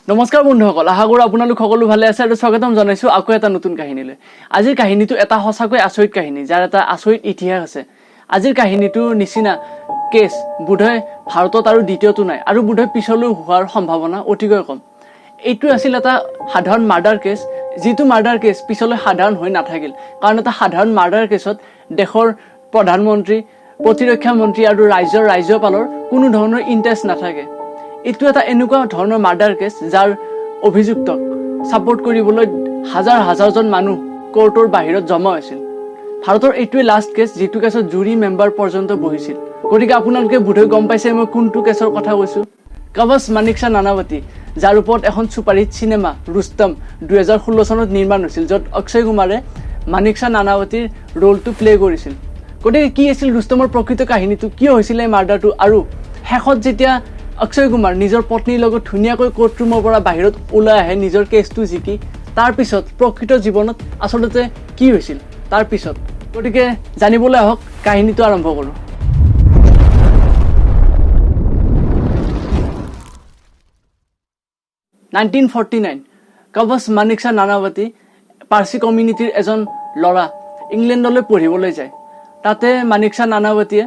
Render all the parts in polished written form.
নমস্কাৰ বন্ধুসকল, আশা কৰোঁ আপোনালোক সকলো ভালে আছে আৰু স্বাগতম জনাইছোঁ আকৌ এটা নতুন কাহিনীলৈ। আজিৰ কাহিনীটো এটা সঁচাকৈ আচৰিত কাহিনী, যাৰ এটা আচৰিত ইতিহাস আছে। আজিৰ কাহিনীটোৰ নিচিনা কেছ বোধহয় ভাৰতত আৰু দ্বিতীয়টো নাই, আৰু বোধহয় পিছলৈ হোৱাৰ সম্ভাৱনা অতিকৈ কম। এইটো আছিল এটা সাধাৰণ মাৰ্ডাৰ কেছ, যিটো মাৰ্ডাৰ কেছ পিছলৈ সাধাৰণ হৈ নাথাকিল। কাৰণ এটা সাধাৰণ মাৰ্ডাৰ কেছত দেশৰ প্ৰধানমন্ত্ৰী, প্ৰতিৰক্ষা মন্ত্ৰী আৰু ৰাজ্যপালৰ কোনো ধৰণৰ ইণ্টাৰেষ্ট নাথাকে। এইটো এটা এনেকুৱা ধৰণৰ মাৰ্ডাৰ কেছ যাৰ অভিযুক্তক ছাপোৰ্ট কৰিবলৈ হাজাৰ হাজাৰজন মানুহ কোৰ্টৰ বাহিৰত জমা হৈছিল। ভাৰতৰ এইটোৱে লাষ্ট কেছ যিটো কেছত জুৰি মেম্বাৰ পৰ্যন্ত বহিছিল। গতিকে আপোনালোকে বোধহয় গম পাইছে মই কোনটো কেছৰ কথা কৈছোঁ। কৱচ মানেকশ্বা নানাৱতী, যাৰ ওপৰত এখন ছুপাৰহিট চিনেমা ৰুস্তম 2016 চনত নিৰ্মাণ হৈছিল, য'ত অক্ষয় কুমাৰে মানেকশ্বা নানাৱতীৰ ৰোলটো প্লে কৰিছিল। গতিকে কি আছিল ৰুস্তমৰ প্ৰকৃত কাহিনীটো, কিয় হৈছিলে এই মাৰ্ডাৰটো, আৰু শেষত যেতিয়া অক্ষয় কুমাৰ নিজৰ পত্নীৰ লগত ধুনীয়াকৈ কোৰ্টৰুমৰ পৰা বাহিৰত ওলাই আহে নিজৰ কেছটো জিকি, তাৰপিছত প্ৰকৃত জীৱনত আচলতে কি হৈছিল তাৰপিছত। গতিকে জানিবলৈ আহক, কাহিনীটো আৰম্ভ কৰোঁ। কৱচ মানেকশ্বা নানাৱতী পাৰ্চী কমিউনিটিৰ এজন ল'ৰা ইংলেণ্ডলৈ পঢ়িবলৈ যায়। তাতে মানেকশ্বা নানাৱতীয়ে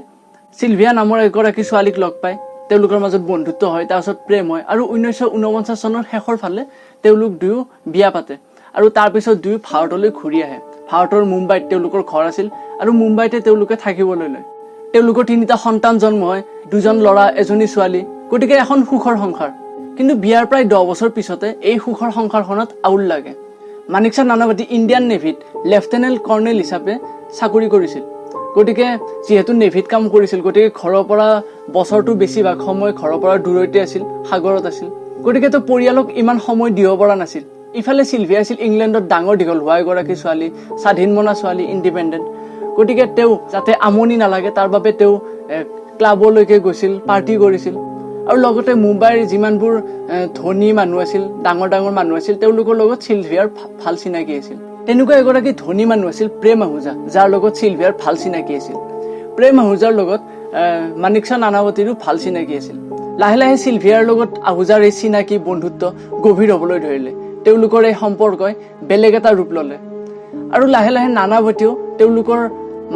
চিলভিয়া নামৰ এগৰাকী ছোৱালীক লগ পায়। তেওঁলোকৰ মাজত বন্ধুত্ব হয়, তাৰপিছত প্ৰেম হয়, আৰু 1949 চনৰ শেষৰ ফালে তেওঁলোক দুয়ো বিয়া পাতে, আৰু তাৰপিছত দুয়ো ভাৰতলৈ ঘূৰি আহে। ভাৰতৰ মুম্বাইত তেওঁলোকৰ ঘৰ আছিল, আৰু মুম্বাইতে তেওঁলোকে থাকিবলৈ লয়। তেওঁলোকৰ 3টা সন্তান জন্ম হয়, 2জন ল'ৰা, এজনী ছোৱালী। গতিকে এখন সুখৰ সংসাৰ। কিন্তু বিয়াৰ প্ৰায় 10 বছৰ পিছতে এই সুখৰ সংসাৰখনত আউল লাগে। মানেকশ্বা নানাৱতী ইণ্ডিয়ান নেভিত লেফটেনেণ্ট কৰ্ণেল হিচাপে চাকৰি কৰিছিল। গতিকে যিহেতু নেভিত কাম কৰিছিল, গতিকে ঘৰৰ পৰা বছৰটো বেছিভাগ সময় ঘৰৰ পৰা দূৰৈতে আছিল, সাগৰত আছিল। গতিকে তো পৰিয়ালক ইমান সময় দিব পৰা নাছিল। ইফালে চিলভিয়া আছিল ইংলেণ্ডত ডাঙৰ দীঘল হোৱা এগৰাকী ছোৱালী, স্বাধীন মনা ছোৱালী, ইণ্ডিপেণ্ডেণ্ট। গতিকে তেওঁ যাতে আমনি নালাগে তাৰ বাবে তেওঁ ক্লাবলৈকে গৈছিল, পাৰ্টি কৰিছিল, আৰু লগতে মুম্বাইৰ যিমানবোৰ ধনী মানুহ আছিল, ডাঙৰ ডাঙৰ মানুহ আছিল, তেওঁলোকৰ লগত চিলভিয়াৰ ভাল চিনাকি আছিল। তেনেকুৱা এগৰাকী ধনী মানুহ আছিল প্ৰেম আহুজা, যাৰ লগত চিলভিয়াৰ ভাল চিনাকি আছিল। প্ৰেম আহুজাৰ লগত মানেকশ্বা নানাৱতীৰো ভাল চিনাকি আছিল। লাহে লাহে চিলভিয়াৰ লগত আহুজাৰ এই চিনাকি বন্ধুত্ব গভীৰ হ'বলৈ ধৰিলে। তেওঁলোকৰ এই সম্পৰ্কই বেলেগ এটা ৰূপ ল'লে, আৰু লাহে লাহে নানাৱতীয়েও তেওঁলোকৰ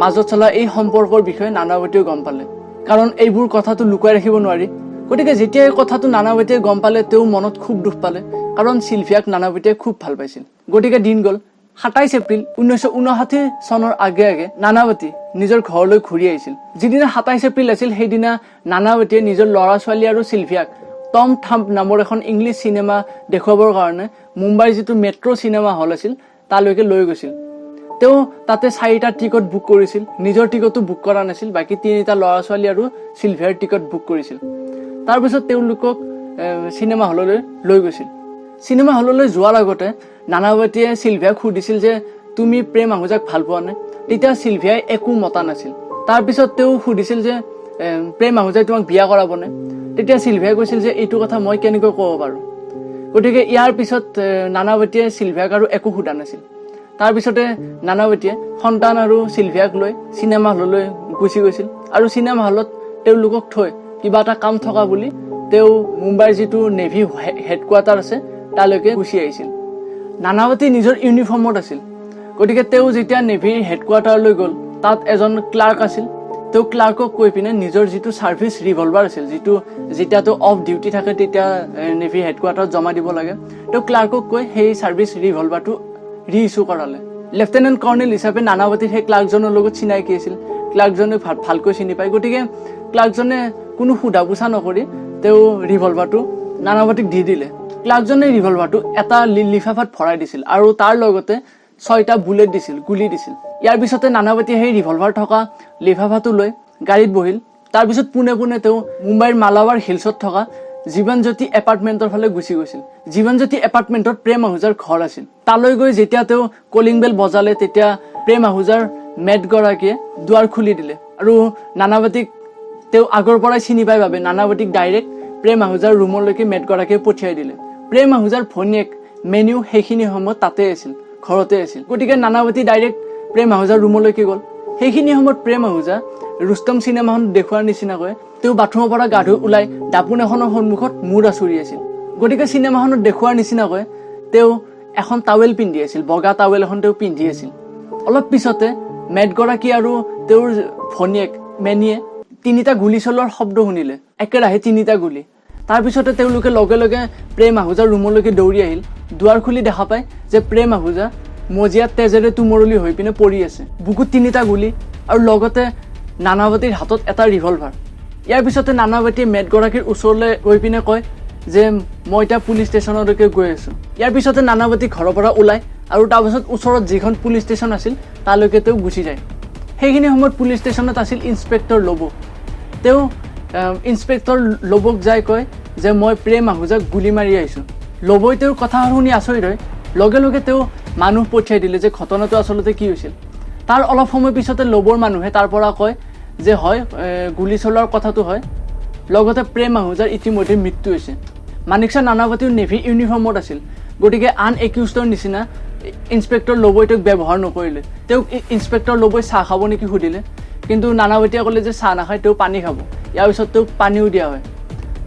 মাজত চলা এই সম্পৰ্কৰ বিষয়ে নানাৱতীয়েও গম পালে। কাৰণ এইবোৰ কথাটো লুকুৱাই ৰাখিব নোৱাৰি। গতিকে যেতিয়া এই কথাটো নানাৱতীয়ে গম পালে, তেওঁ মনত খুব দুখ পালে, কাৰণ চিলভিয়াক নানাৱতীয়ে খুব ভাল পাইছিল। গতিকে দিন গ'ল। 27 এপ্ৰিল 1959 চনৰ আগে আগে নানাৱতী নিজৰ ঘৰলৈ ঘূৰি আহিছিল। যিদিনা 27 এপ্ৰিল আছিল, সেইদিনা নানাৱতীয়ে নিজৰ ল'ৰা ছোৱালী আৰু চিলভিয়াক টম থাম্প নামৰ এখন ইংলিছ চিনেমা দেখুৱাবৰ কাৰণে মুম্বাইৰ যিটো মেট্ৰ' চিনেমা হল আছিল তালৈকে লৈ গৈছিল। তেওঁ তাতে 4টা টিকট বুক কৰিছিল, নিজৰ টিকটো বুক কৰা নাছিল, বাকী 3টা ল'ৰা ছোৱালী আৰু চিলভিয়াৰ টিকট বুক কৰিছিল। তাৰপিছত তেওঁলোকক চিনেমা হললৈ লৈ গৈছিল। চিনেমা হললৈ যোৱাৰ আগতে নানাৱতীয়ে চিলভিয়াক সুধিছিল যে তুমি প্ৰেম আহুজাক ভাল পোৱা নে? তেতিয়া চিলভিয়াই একো মতা নাছিল। তাৰপিছত তেওঁ সুধিছিল যে প্ৰেম আহুজাই তোমাক বিয়া কৰাবনে? তেতিয়া চিলভিয়াই কৈছিল যে এইটো কথা মই কেনেকৈ ক'ব পাৰোঁ। গতিকে ইয়াৰ পিছত নানাৱতীয়ে চিলভিয়াক আৰু একো সোধা নাছিল। তাৰপিছতে নানাৱতীয়ে সন্তান আৰু চিলভিয়াক লৈ চিনেমা হললৈ গুচি গৈছিল, আৰু চিনেমা হলত তেওঁলোকক থৈ কিবা এটা কাম থকা বুলি তেওঁ মুম্বাইৰ যিটো নেভি হেডকোৱাৰ্টাৰ আছে তালৈকে গুচি আহিছিল। নানাৱতী নিজৰ ইউনিফৰ্মত আছিল। গতিকে তেওঁ যেতিয়া নেভিৰ হেডকোৱাৰ্টাৰলৈ গ'ল, তাত এজন ক্লাৰ্ক আছিল। তেওঁ ক্লাৰ্কক কৈ পিনে নিজৰ যিটো ছাৰ্ভিচ ৰিভলভাৰ আছিল, যিটো যেতিয়া তেওঁ অফ ডিউটি থাকে তেতিয়া নেভি হেডকোৱাৰ্টাৰত জমা দিব লাগে, তেওঁ ক্লাৰ্কক কৈ সেই ছাৰ্ভিচ ৰিভলভাৰটো ৰি-ইছ্যু কৰালে। লেফটেনেণ্ট কৰ্ণেল হিচাপে নানাৱতীৰ সেই ক্লাৰ্কজনৰ লগত চিনাকি আছিল। ক্লাৰ্কজনে ভালকৈ চিনি পায়। গতিকে ক্লাৰ্কজনে কোনো সোধা পোছা নকৰি তেওঁ ৰিভলভাৰটো নানাৱতীক দি দিলে। ক্লাৰ্কজনে ৰিভলভাৰটো এটা লিফাফাত ভৰাই দিছিল, আৰু তাৰ লগতে 6টা বুলেট দিছিল, গুলি দিছিল। ইয়াৰ পিছতে নানাৱতীয়ে সেই ৰিভলভাৰ থকা লিফাফাটো লৈ গাড়ীত বহিল। তাৰপিছত পোনে পোনে তেওঁ মুম্বাইৰ মালাবাৰ হিলছত থকা জীৱনজ্যোতি এপাৰ্টমেণ্টৰ ফালে গুচি গৈছিল। জীৱনজ্যোতি এপাৰ্টমেণ্টত প্ৰেম আহুজাৰ ঘৰ আছিল। তালৈ গৈ যেতিয়া তেওঁ কলিং বেল বজালে, তেতিয়া প্ৰেম আহুজাৰ মেডগৰাকীয়ে দুৱাৰ খুলি দিলে, আৰু নানাৱতীক তেওঁ আগৰ পৰাই চিনি পাই বাবে নানাৱতীক ডাইৰেক্ট প্ৰেম আহুজাৰ ৰুমলৈকে মেডগৰাকীয়ে পঠিয়াই দিলে। প্ৰেম আহুজাৰ ভনীয়েক মেনিউ সেইখিনি সময়ত তাতে আছিল, ঘৰতে আছিল। গতিকে নানাৱতী ডাইৰেক্ট প্ৰেম আহুজাৰ ৰুমলৈকে গ'ল। সেইখিনি সময়ত প্ৰেম আহুজা ৰুস্তম চিনেমাখন দেখুৱাৰ নিচিনাকৈ তেওঁ বাথৰুমৰ পৰা গা ধুই ওলাই দাপোন এখনৰ সন্মুখত মূৰ আচুৰি আছিল। গতিকে চিনেমাখনত দেখুৱাৰ নিচিনাকৈ তেওঁ এখন টাৱেল পিন্ধি আছিল, বগা টাৱেল এখন তেওঁ পিন্ধি আছিল। অলপ পিছতে মেটগৰাকী আৰু তেওঁৰ ভনীয়েক মেনিয়ে 3টা গুলী চলোৱাৰ শব্দ শুনিলে, একেৰাহে 3টা গুলী। তাৰপিছতে তেওঁলোকে লগে লগে প্ৰেম আহুজাৰ ৰুমলৈকে দৌৰি আহিল। দুৱাৰ খুলি দেখা পায় যে প্ৰেম আহুজা মজিয়াত তেজেৰে তুমৰলি হৈ পিনে পৰি আছে, বুকুত 3টা গুলী আৰু লগতে নানাৱতীৰ হাতত এটা ৰিভলভাৰ। ইয়াৰ পিছতে নানাৱতীয়ে মেটগৰাকীৰ ওচৰলৈ গৈ পিনে কয় যে মই এতিয়া পুলিচ ষ্টেচনলৈকে গৈ আছোঁ। ইয়াৰ পিছতে নানাৱতী ঘৰৰ পৰা ওলায় আৰু তাৰপিছত ওচৰত যিখন পুলিচ ষ্টেচন আছিল তালৈকে তেওঁ গুচি যায়। সেইখিনি সময়ত পুলিচ ষ্টেচনত আছিল ইন্সপেক্টৰ ল'ব। তেওঁ ইন্সপেক্টৰ ল'বক যাই কয় যে মই প্ৰেম আহুজাক গুলী মাৰি আহিছোঁ। ল'বই তেওঁৰ কথা শুনি আচৰিত হয়, লগে লগে তেওঁ মানুহ পঠিয়াই দিলে যে ঘটনাটো আচলতে কি হৈছিল। তাৰ অলপ সময় পিছতে ল'বৰ মানুহে তাৰ পৰা কয় যে হয় গুলী চলোৱাৰ কথাটো হয়, লগতে প্ৰেম আহুজাৰ ইতিমধ্যে মৃত্যু হৈছে। মানিকচা নানাৱতীও নেভি ইউনিফৰ্মত আছিল, গতিকে আন একিউজৰ নিচিনা ইন্সপেক্টৰ ল'বই তেওঁক ব্যৱহাৰ নকৰিলে। তেওঁক ইন্সপেক্টৰ ল'বই চাহ খাব নেকি সুধিলে, কিন্তু নানাৱতীয়ে ক'লে যে চাহ নাখায়, তেওঁ পানী খাব। ইয়াৰ পিছত তেওঁক পানীও দিয়া হয়।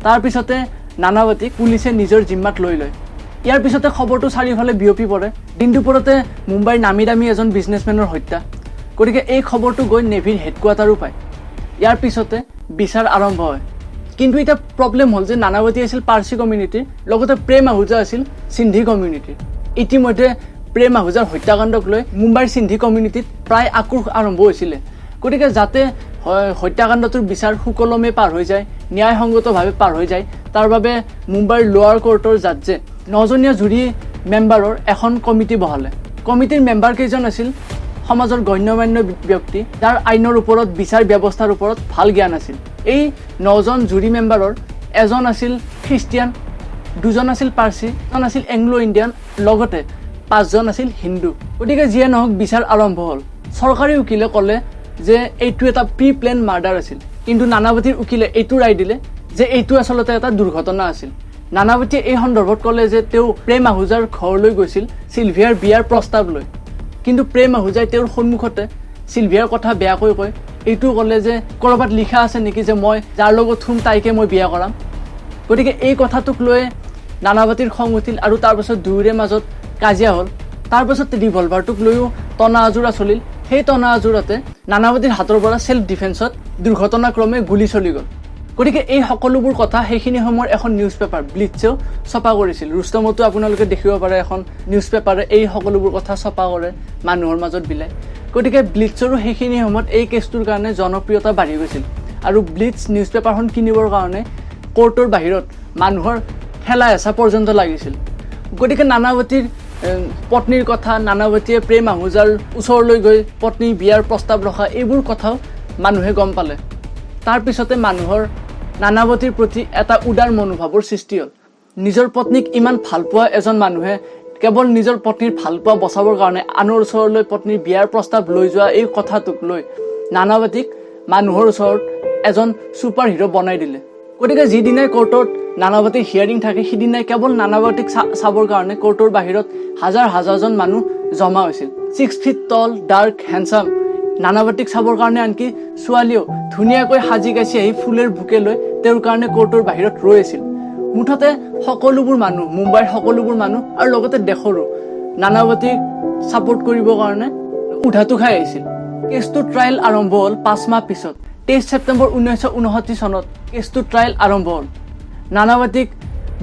তাৰপিছতে নানাৱতীক পুলিচে নিজৰ জিম্মাত লৈ লয়। ইয়াৰ পিছতে খবৰটো চাৰিওফালে বিয়পি পৰে। দিন দুপৰতে মুম্বাইৰ নামী দামী এজন বিজনেছমেনৰ হত্যা, গতিকে এই খবৰটো গৈ নেভিৰ হেডকোৱাৰ্টাৰো পায়। ইয়াৰ পিছতে বিচাৰ আৰম্ভ হয়। কিন্তু এতিয়া প্ৰব্লেম হ'ল যে নানাৱতী আছিল পাৰ্চী কমিউনিটিৰ, লগতে প্ৰেম আহুজা আছিল সিন্ধি কমিউনিটিৰ। ইতিমধ্যে প্ৰেম আহুজাৰ হত্যাকাণ্ডক লৈ মুম্বাইৰ সিন্ধি কমিউনিটিত প্ৰায় আক্ৰোশ আৰম্ভ হৈছিলে। গতিকে যাতে হত্যাকাণ্ডটোৰ বিচাৰ সুকলমে পাৰ হৈ যায়, ন্যায়সংগতভাৱে পাৰ হৈ যায়, তাৰ বাবে মুম্বাইৰ লোৱাৰ কোৰ্টৰ জাজে 9জনীয়া জুৰি মেম্বাৰৰ এখন কমিটি বহালে। কমিটিৰ মেম্বাৰ কেইজন আছিল সমাজৰ গণ্যমান্য ব্যক্তি, যাৰ আইনৰ ওপৰত বিচাৰ ব্যৱস্থাৰ ওপৰত ভাল জ্ঞান আছিল। এই 9জন জুৰি মেম্বাৰৰ এজন আছিল খ্ৰীষ্টিয়ান, 2জন আছিল পাৰ্চী, 1জন আছিল এংলো ইণ্ডিয়ান, লগতে 5জন আছিল হিন্দু। গতিকে যিয়ে নহওক বিচাৰ আৰম্ভ হ'ল। চৰকাৰী উকিলে ক'লে যে এইটো এটা প্ৰি প্লেন মাৰ্ডাৰ আছিল, কিন্তু নানাৱতীৰ উকিলে এইটো ৰায় দিলে যে এইটো আচলতে এটা দুৰ্ঘটনা আছিল। নানাৱতীয়ে এই সন্দৰ্ভত ক'লে যে তেওঁ প্ৰেম আহুজাৰ ঘৰলৈ গৈছিল চিলভিয়াৰ বিয়াৰ প্ৰস্তাৱ লৈ, কিন্তু প্ৰেম আহুজাই তেওঁৰ সন্মুখতে চিলভিয়াৰ কথা বেয়াকৈ কয়। এইটো ক'লে যে ক'ৰবাত লিখা আছে নেকি যে মই যাৰ লগত শুম তাইকে মই বিয়া কৰাম। গতিকে এই কথাটোক লৈ নানাৱতীৰ খং উঠিল আৰু তাৰপাছত দুয়োৰে মাজত কাজিয়া হ'ল। তাৰপাছত ৰিভলভাৰটোক লৈও টনা আজোৰা চলিল। সেই টনা আজোৰাতে নানাৱতীৰ হাতৰ পৰা চেল্ফ ডিফেন্সত দুৰ্ঘটনাক্ৰমে গুলী চলি গ'ল। গতিকে এই সকলোবোৰ কথা সেইখিনি সময়ৰ এখন নিউজ পেপাৰ ব্লিটছেও ছপা কৰিছিল। ৰুস্তমতো আপোনালোকে দেখিব পাৰে এখন নিউজ পেপাৰে এই সকলোবোৰ কথা ছপা কৰে, মানুহৰ মাজত বিলায়। গতিকে ব্লিটছৰো সেইখিনি সময়ত এই কেছটোৰ কাৰণে জনপ্ৰিয়তা বাঢ়ি গৈছিল আৰু ব্লিটছ নিউজ পেপাৰখন কিনিবৰ কাৰণে কোৰ্টৰ বাহিৰত মানুহৰ ঠেলা হেঁচা পৰ্যন্ত লাগিছিল। গতিকে নানাৱতীৰ পত্নীৰ কথা, নানাৱতীয়ে প্ৰেম আহুজাৰ ওচৰলৈ গৈ পত্নীৰ বিয়াৰ প্ৰস্তাৱ ৰখা, এইবোৰ কথাও মানুহে গম পালে। তাৰপিছতে মানুহৰ নানাৱতীৰ প্ৰতি এটা উদাৰ মনোভাৱৰ সৃষ্টি হ'ল। নিজৰ পত্নীক ইমান ভাল পোৱা এজন মানুহে কেৱল নিজৰ পত্নীৰ ভাল পোৱা বচাবৰ কাৰণে আনৰ ওচৰলৈ পত্নীৰ বিয়াৰ প্ৰস্তাৱ লৈ যোৱা এই কথাটোক লৈ নানাৱতীক মানুহৰ ওচৰত এজন ছুপাৰ হিৰো বনাই দিলে। গতিকে যিদিনাই কোৰ্টত নানাৱতীৰ হিয়াৰিং থাকে, সিদিনাই কেৱল নানাৱতীক চাবৰ কাৰণে কোৰ্টৰ বাহিৰত হাজাৰ হাজাৰজন মানুহ জমা হৈছিল। 6 ফিট টল, ডাৰ্ক, হেণ্ডচাম নানাৱতীক চাবৰ কাৰণে আনকি ছোৱালীও ধুনীয়াকৈ সাজি কাচি আহি ফুলেৰ বুকে লৈ তেওঁৰ কাৰণে কোৰ্টৰ বাহিৰত ৰৈ আছিল। মুঠতে সকলোবোৰ মানুহ, মুম্বাইৰ সকলোবোৰ মানুহ আৰু লগতে দেশৰো নানাৱতীক ছাপোৰ্ট কৰিবৰ কাৰণে উধাটো খাই আহিছিল। কেছটোৰ ট্ৰায়েল আৰম্ভ হ'ল 5 মাহ পিছত। 23 ছেপ্টেম্বৰ 1959 চনত কেছটোৰ ট্ৰায়েল আৰম্ভ হ'ল। নানাৱতীক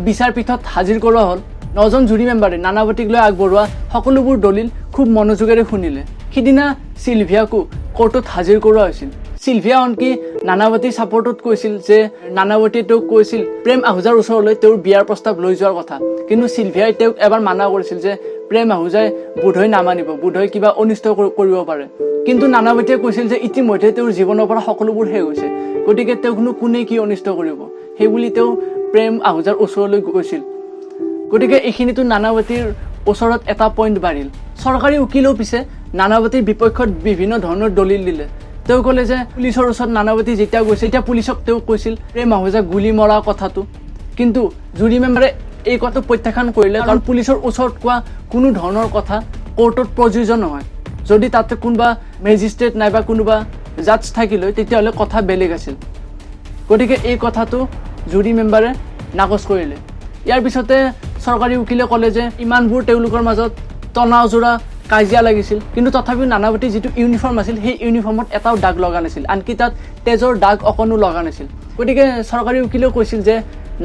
বিচাৰপীঠত হাজিৰ কৰোৱা হ'ল। 9জন জুৰি মেম্বাৰে নানাৱতীক লৈ আগবঢ়োৱা সকলোবোৰ দলিল খুব মনোযোগেৰে শুনিলে। সিদিনা চিলভিয়াকো কোৰ্টত হাজিৰ কৰোৱা হৈছিল। চিলভিয়া আনকি নানাৱতীৰ ছাপোৰ্টত কৈছিল যে নানাৱতীয়ে তেওঁক কৈছিল প্ৰেম আহুজাৰ ওচৰলৈ তেওঁৰ বিয়াৰ প্ৰস্তাৱ লৈ যোৱাৰ কথা, কিন্তু চিলভিয়াই তেওঁক এবাৰ মানা কৰিছিল যে প্ৰেম আহুজাই বোধহয় নামানিব, বোধহয় কিবা অনিষ্ট কৰিব পাৰে। কিন্তু নানাৱতীয়ে কৈছিল যে ইতিমধ্যে তেওঁৰ জীৱনৰ পৰা সকলোবোৰ শেষ হৈছে, গতিকে তেওঁকনো কোনে কি অনিষ্ট কৰিব, সেইবুলি তেওঁ প্ৰেম আহুজাৰ ওচৰলৈ গৈছিল। গতিকে এইখিনিতো নানাৱতীৰ ওচৰত এটা পইণ্ট বাঢ়িল। চৰকাৰী উকিলেও পিছে নানাৱতীৰ বিপক্ষত বিভিন্ন ধৰণৰ দলিল দিলে। তেওঁ ক'লে যে পুলিচৰ ওচৰত নানাৱতী যেতিয়া গৈছিল তেতিয়া পুলিচক তেওঁ কৈছিল প্ৰেম আহুজাক গুলী মৰা কথাটো, কিন্তু জুৰি মেম্বাৰে এই কথাটো প্ৰত্যাখ্যান কৰিলে, কাৰণ পুলিচৰ ওচৰত কোৱা কোনো ধৰণৰ কথা কোৰ্টত প্ৰযোজ্য নহয়। যদি তাতে কোনোবা মেজিষ্ট্ৰেট নাইবা কোনোবা জাজ থাকিলে তেতিয়াহ'লে কথা বেলেগ আছিল। গতিকে এই কথাটো জুৰি মেম্বাৰে নাকচ কৰিলে। ইয়াৰ পিছতে চৰকাৰী উকিলে ক'লে যে ইমানবোৰ তেওঁলোকৰ মাজত তনাজোৰা কাজিয়া লাগিছিল, কিন্তু তথাপিও নানাৱতীৰ যিটো ইউনিফৰ্ম আছিল সেই ইউনিফৰ্মত এটাও দাগ লগা নাছিল, আনকি তাত তেজৰ দাগ অকণো লগা নাছিল। গতিকে চৰকাৰী উকিলেও কৈছিল যে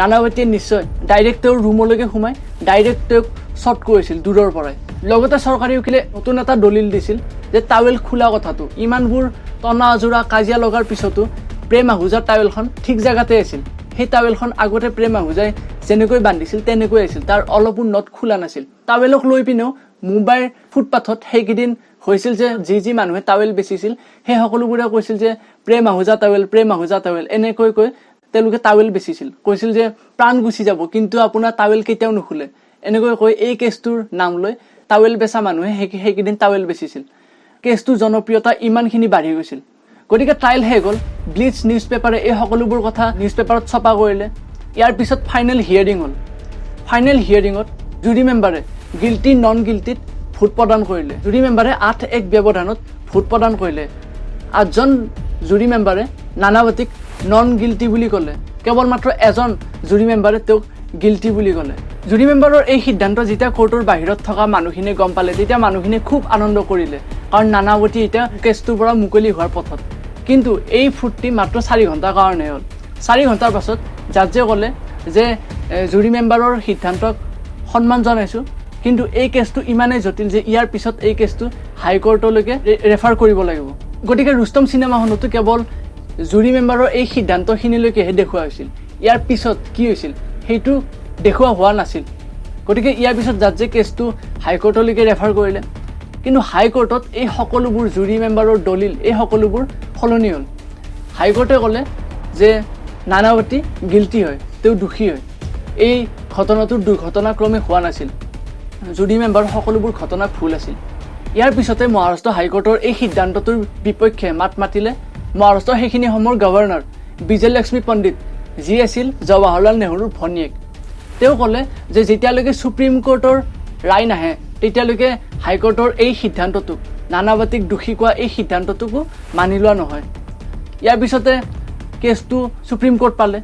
নানাৱতীয়ে নিশ্চয় ডাইৰেক্ট তেওঁৰ ৰুমলৈকে সোমাই ডাইৰেক্ট তেওঁক শ্বট কৰিছিল দূৰৰ পৰাই। লগতে চৰকাৰী উকিলে নতুন এটা দলিল দিছিল যে টাৱেল খোলা কথাটো, ইমানবোৰ তনাজোৰা কাজিয়া লগাৰ পিছতো প্ৰেম আহুজাৰ টাৱেলখন ঠিক জেগাতে আছিল। সেই টাৱেলখন আগতে প্ৰেম আহুজাই যেনেকৈ বান্ধিছিল তেনেকৈ আছিল, তাৰ অলপো নট খোলা নাছিল। টাৱেলক লৈ পিনেও মুম্বাইৰ ফুটপাথত সেইকেইদিন হৈছিল যে যি মানুহে টাৱেল বেচিছিল সেই সকলোবোৰে কৈছিল যে প্ৰেম আহুজা টাৱেল, প্ৰেম আহুজা টাৱেল, এনেকৈ কৈ তেওঁলোকে টাৱেল বেচিছিল। কৈছিল যে প্ৰাণ গুচি যাব কিন্তু আপোনাৰ টাৱেল কেতিয়াও নুখুলে, এনেকৈ কৈ এই কেছটোৰ নাম লৈ টাৱেল বেচা মানুহে সেইকেইদিন টাৱেল বেচিছিল। কেছটোৰ জনপ্ৰিয়তা ইমানখিনি বাঢ়ি গৈছিল। গতিকে ট্ৰায়েল শেষ হ'ল, ব্লিটজ নিউজ পেপাৰে এই সকলোবোৰ কথা নিউজ পেপাৰত ছপা কৰিলে। ইয়াৰ পিছত ফাইনেল হিয়াৰিং হ'ল। ফাইনেল হিয়াৰিঙত জুৰি মেম্বাৰে গিল্টি নন গিল্টিত ভোট প্ৰদান কৰিলে। জুৰি মেম্বাৰে 8-1 ব্যৱধানত ভোট প্ৰদান কৰিলে। 8জন জুৰি মেম্বাৰে নানাৱতীক নন গিল্টি বুলি ক'লে, কেৱল মাত্ৰ এজন জুৰি মেম্বাৰে তেওঁক গিল্টি বুলি ক'লে। জুৰি মেম্বাৰৰ এই সিদ্ধান্ত যেতিয়া কোৰ্টৰ বাহিৰত থকা মানুহখিনিয়ে গম পালে তেতিয়া মানুহখিনিয়ে খুব আনন্দ কৰিলে, কাৰণ নানাৱতী এতিয়া কেছটোৰ পৰা মুকলি হোৱাৰ পথত। কিন্তু এই ফূৰ্তি মাত্ৰ 4 ঘণ্টাৰ কাৰণে হ'ল। 4 ঘণ্টাৰ পাছত জাজে ক'লে যে জুৰি মেম্বাৰৰ সিদ্ধান্তক সন্মান জনাইছোঁ, কিন্তু এই কেছটো ইমানেই জটিল যে ইয়াৰ পিছত এই কেছটো হাইকোৰ্টলৈকে ৰেফাৰ কৰিব লাগিব। গতিকে ৰুস্তম চিনেমাখনতো কেৱল জুৰি মেম্বাৰৰ এই সিদ্ধান্তখিনিলৈকেহে দেখুওৱা হৈছিল, ইয়াৰ পিছত কি হৈছিল সেইটো দেখুওৱা হোৱা নাছিল। গতিকে ইয়াৰ পিছত জাজে কেছটো হাইকোৰ্টলৈকে ৰেফাৰ কৰিলে, কিন্তু হাইকোৰ্টত এই সকলোবোৰ জুৰি মেম্বাৰৰ দলিল এই সকলোবোৰ সলনি হ'ল। হাইকোৰ্টে ক'লে যে নানাৱতী গিল্টি হয়, তেওঁ দোষী হয়, এই ঘটনাটো দুৰ্ঘটনাক্ৰমে হোৱা নাছিল, জুৰি মেম্বাৰ সকলোবোৰ ঘটনা ভুল আছিল। ইয়াৰ পিছতে মহাৰাষ্ট্ৰ হাইকোৰ্টৰ এই সিদ্ধান্তটোৰ বিপক্ষে মাত মাতিলে মহাৰাষ্ট্ৰৰ সেইখিনি সময়ৰ গভৰ্ণৰ বিজয়লক্ষ্মী পণ্ডিত, যি আছিল জৱাহৰলাল নেহৰুৰ ভনীয়েক। তেওঁ ক'লে যে যেতিয়ালৈকে সুপ্ৰিম কোৰ্টৰ ৰায় নাহে তেতিয়ালৈকে হাইকোৰ্টৰ এই সিদ্ধান্তটোক, নানাৱতীক দোষী কোৱা এই সিদ্ধান্তটোকো মানি লোৱা নহয়। ইয়াৰ পিছতে কেছটো সুপ্ৰিম কোৰ্ট পালে।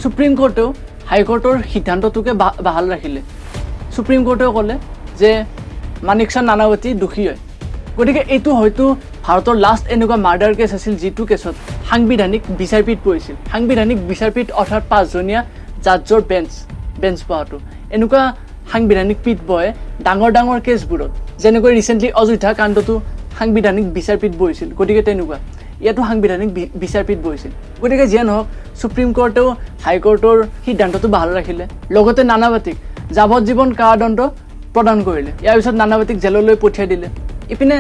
সুপ্ৰিম কোৰ্টেও হাইকোৰ্টৰ সিদ্ধান্তটোকে বাহাল ৰাখিলে। সুপ্ৰিম কোৰ্টেও ক'লে যে মানিকচা নানাৱতী দোষী হয়। গতিকে এইটো হয়তো ভাৰতৰ লাষ্ট এনেকুৱা মাৰ্ডাৰ কেছ আছিল যিটো কেছত সাংবিধানিক বিচাৰপীঠ পৰিছিল। সাংবিধানিক বিচাৰপীঠ অৰ্থাৎ 5জনীয়া জাজৰ বেঞ্চ পোৱাটো। এনেকুৱা সাংবিধানিক পীঠ বহে ডাঙৰ ডাঙৰ কেছবোৰত, যেনেকৈ ৰিচেণ্টলি অযোধ্যা কাণ্ডতো সাংবিধানিক বিচাৰপীঠ বহিছিল। গতিকে তেনেকুৱা ইয়াতো সাংবিধানিক বিচাৰপীঠ বহিছিল। গতিকে যিয়ে নহওক সুপ্ৰিম কোৰ্টেও হাইকোৰ্টৰ সিদ্ধান্তটো বাহাল ৰাখিলে, লগতে নানাৱতীক যাৱজ্জীৱন কাৰাদণ্ড প্ৰদান কৰিলে। ইয়াৰ পিছত নানাৱতীক জেললৈ পঠিয়াই দিলে। ইপিনে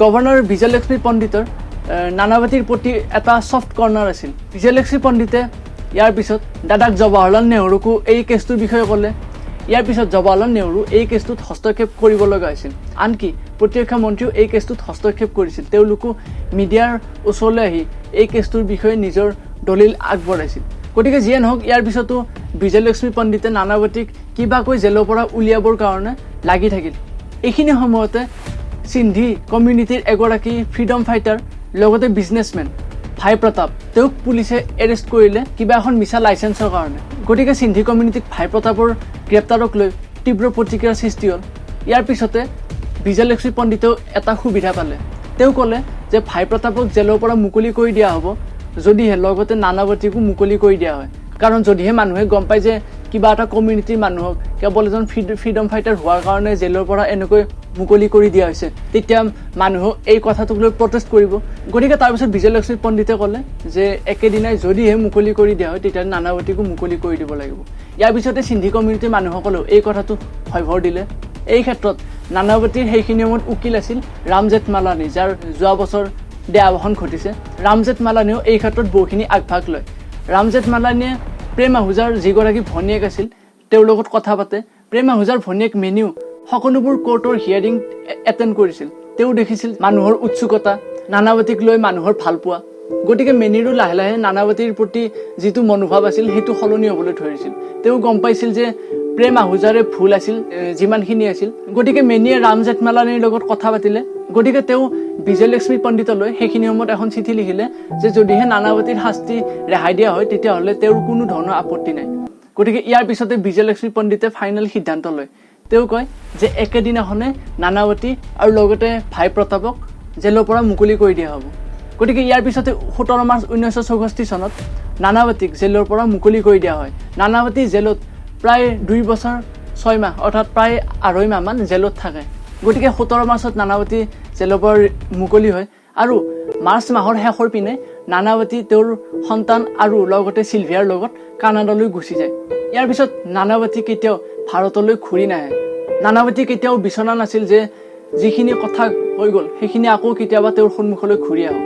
গভৰ্ণৰ বিজয়লক্ষ্মী পণ্ডিতৰ নানাৱতীৰ প্ৰতি এটা ছফ্ট কৰ্ণাৰ আছিল। বিজয়লক্ষ্মী পণ্ডিতে ইয়াৰ পিছত দাদাক জৱাহৰলাল নেহৰুকো এই কেছটোৰ বিষয়ে ক'লে। ইয়াৰ পিছত জৱাহৰলাল নেহৰু এই কেছটোত হস্তক্ষেপ কৰিব লগা হৈছিল, আনকি প্ৰতিৰক্ষা মন্ত্ৰীও এই কেছটোত হস্তক্ষেপ কৰিছিল। তেওঁলোকো মিডিয়াৰ ওচৰলৈ আহি এই কেছটোৰ বিষয়ে নিজৰ দলিল আগবঢ়াইছিল। গতিকে যিয়ে নহওক ইয়াৰ পিছতো বিজয়লক্ষ্মী পণ্ডিতে নানাৱতীক কিবাকৈ জেলৰ পৰা উলিয়াবৰ কাৰণে লাগি থাকিল। এইখিনি সময়তে সিন্ধি কমিউনিটিৰ এগৰাকী ফ্ৰীডম ফাইটাৰ লগতে বিজনেছমেন ভাই প্ৰতাপ, তেওঁক পুলিচে এৰেষ্ট কৰিলে কিবা এখন মিছা লাইচেন্সৰ কাৰণে। গতিকে সিন্ধি কমিউনিটিক ভাই প্ৰতাপৰ গ্ৰেপ্তাৰক লৈ তীব্ৰ প্ৰতিক্ৰিয়াৰ সৃষ্টি হ'ল। ইয়াৰ পিছতে বিজয়লক্ষ্মী পণ্ডিতেও এটা সুবিধা পালে। তেওঁ ক'লে যে ভাই প্ৰতাপক জেলৰ পৰা মুকলি কৰি দিয়া হ'ব যদিহে লগতে নানাৱতীকো মুকলি কৰি দিয়া হয়, কাৰণ যদিহে মানুহে গম পায় যে কিবা এটা কমিউনিটিৰ মানুহক কেৱল এজন ফ্ৰীডম ফাইটাৰ হোৱাৰ কাৰণে জেলৰ পৰা এনেকৈ মুকলি কৰি দিয়া হৈছে, তেতিয়া মানুহক এই কথাটোক লৈ প্ৰটেষ্ট কৰিব। গতিকে তাৰপিছত বিজয়লক্ষ্মী পণ্ডিতে ক'লে যে একেদিনাই যদিহে মুকলি কৰি দিয়া হয় তেতিয়া নানাৱতীকো মুকলি কৰি দিব লাগিব। ইয়াৰ পিছতে সিন্ধি কমিউনিটিৰ মানুহসকলেও এই কথাটো ভৰ দিলে। এই ক্ষেত্ৰত নানাৱতীৰ সেইখিনি সময়ত উকিল আছিল ৰাম জেঠমালানী, যাৰ যোৱা বছৰ দেহাৱসান ঘটিছে। ৰাম জেঠমালানীয়েও এই ক্ষেত্ৰত বহুখিনি আগভাগ লয়। ৰাম জেঠমালানীয়ে প্ৰেম আহুজাৰ যিগৰাকী ভনীয়েক আছিল তেওঁৰ লগত কথা পাতে। প্ৰেম আহুজাৰ ভনীয়েক মেনিও সকলোবোৰ কোৰ্টৰ হিয়াৰিং এটেণ্ড কৰিছিল। তেওঁ দেখিছিল মানুহৰ উৎসুকতা, নানাৱতীক লৈ মানুহৰ ভাল পোৱা। গতিকে মেনিৰো লাহে লাহে নানাৱতীৰ প্ৰতি যিটো মনোভাৱ আছিল সেইটো সলনি হ'বলৈ ধৰিছিল। তেওঁ গম পাইছিল যে প্ৰেম আহুজাৰে ভুল আছিল যিমানখিনি আছিল। গতিকে মেনিয়ে ৰাম জেঠমালানীৰ লগত কথা পাতিলে। গতিকে তেওঁ বিজয়লক্ষ্মী পণ্ডিতলৈ সেইখিনি সময়ত এখন চিঠি লিখিলে যে যদিহে নানাৱতীৰ শাস্তি ৰেহাই দিয়া হয় তেতিয়াহ'লে তেওঁৰ কোনো ধৰণৰ আপত্তি নাই। গতিকে ইয়াৰ পিছতে বিজয়লক্ষ্মী পণ্ডিতে ফাইনেল সিদ্ধান্ত লয়। তেওঁ কয় যে একেদিনাখনে নানাৱতী আৰু লগতে ভাই প্ৰতাপক জেলৰ পৰা মুকলি কৰি দিয়া হ'ব। গতিকে ইয়াৰ পিছতে 17 মাৰ্চ 1964 চনত নানাৱতীক জেলৰ পৰা মুকলি কৰি দিয়া হয়। নানাৱতী জেলত প্ৰায় 2 বছৰ 6 মাহ অৰ্থাৎ প্ৰায় 2.5 মাহমান জেলত থাকে। গতিকে 17 মাৰ্চত নানাৱতী জেলৰ পৰা মুকলি হয় আৰু মাৰ্চ মাহৰ শেষৰ পিনে নানাৱতী তেওঁৰ সন্তান আৰু লগতে চিলভিয়াৰ লগত কানাডালৈ গুচি যায়। ইয়াৰ পিছত নানাৱতী কেতিয়াও ভাৰতলৈ ঘূৰি নাহে। নানাৱতী কেতিয়াও বিচৰা নাছিল যে যিখিনি কথা হৈ গ'ল সেইখিনি আকৌ কেতিয়াবা তেওঁৰ সন্মুখলৈ ঘূৰি আহক।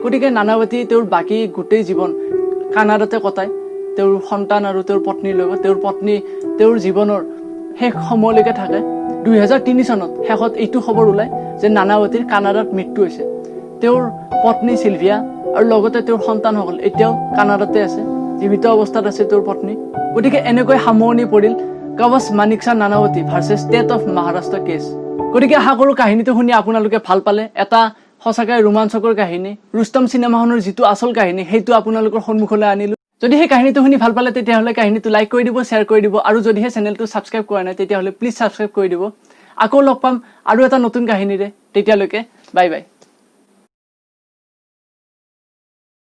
গতিকে নানাৱতী তেওঁৰ বাকী গোটেই জীৱন কানাডাতে কটায়, তেওঁৰ সন্তান আৰু তেওঁৰ পত্নীৰ লগত। তেওঁৰ পত্নী তেওঁৰ জীৱনৰ শেষ সময়লৈকে থাকে। 2003 চনত শেষত এইটো খবৰ ওলায় যে নানাৱতীৰ কানাডাত মৃত্যু হৈছে। তেওঁৰ পত্নী চিলভিয়া আৰু লগতে তেওঁৰ সন্তানসকল এতিয়াও কানাডাতে আছে, জীৱিত অৱস্থাত আছে তেওঁৰ পত্নী। গতিকে এনেকৈ সামৰণি পৰিল Kawas Manekshaw Nanavati versus state of Maharashtra case. গতিকে আশা কৰোঁ কাহিনীটো শুনি আপোনালোকে ভাল পালে। এটা সঁচাকৈ ৰোমাঞ্চকৰ কাহিনী, ৰুস্তম চিনেমাখনৰ যিটো আচল কাহিনী সেইটো আপোনালোকৰ সন্মুখলৈ আনিলোঁ। যদি সেই কাহিনীটো শুনি ভাল পালে তেতিয়াহ'লে কাহিনীটো লাইক কৰি দিব, শ্বেয়াৰ কৰি দিব, আৰু যদিহে চেনেলটো ছাবস্ক্ৰাইব কৰা নাই তেতিয়াহ'লে প্লিজ ছাবস্ক্ৰাইব কৰি দিব। আকৌ লগ পাম আৰু এটা নতুন কাহিনীৰে। তেতিয়ালৈকে বাই বাই।